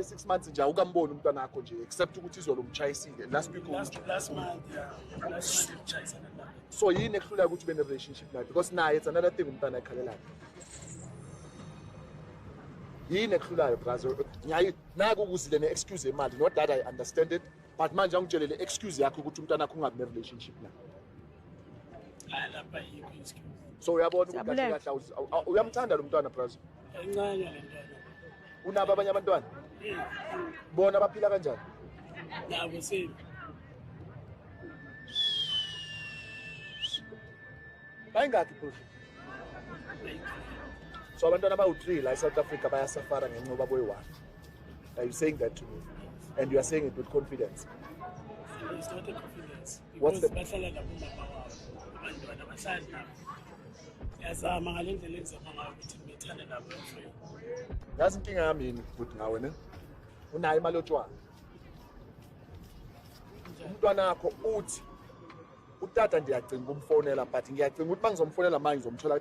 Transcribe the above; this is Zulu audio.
6 months nje ukambona umntwana wakho nje except ukuthi izolo umchayisile last week last month umchayisana naye. So yini ekuhlula ukuthi ube ne relationship naye because naye it's another thing umntwana ekhalelayo. Yini ekuhlulayo brother? Ngiyayi naku ukuzile ne excuse emali not that I understand it but manje angitshele le excuse yakho ukuthi umntwana wakho ungabe ne relationship naye. Lapha yikho excuse. So uyabona ukuthi kahle uyamthanda lo mntwana brother. Encane le ntwana. Unabo abanye abantwana? Bona baphila kanjani? Nabo same. Bayingakhi futhi? So abantwana abawu3 la eSouth Africa bayasafara ngenxa yoba boyi1. Are you saying that to me? And you are saying it with confidence? It's not a confidence. What's the bahlala nabo mama wabo. Abantwana bahlala nabo. Yazama ngalendlela enzama ngayo ukuthi ngithande nabo mfowethu. Yazi inkinga yami yini futhi ngawe ne? Unayo imali yotshwala. Umntwana wakho uthi utata ndiyacinga umfonela but ngiyacinga ukuthi mangizomfonela manje ngizomthola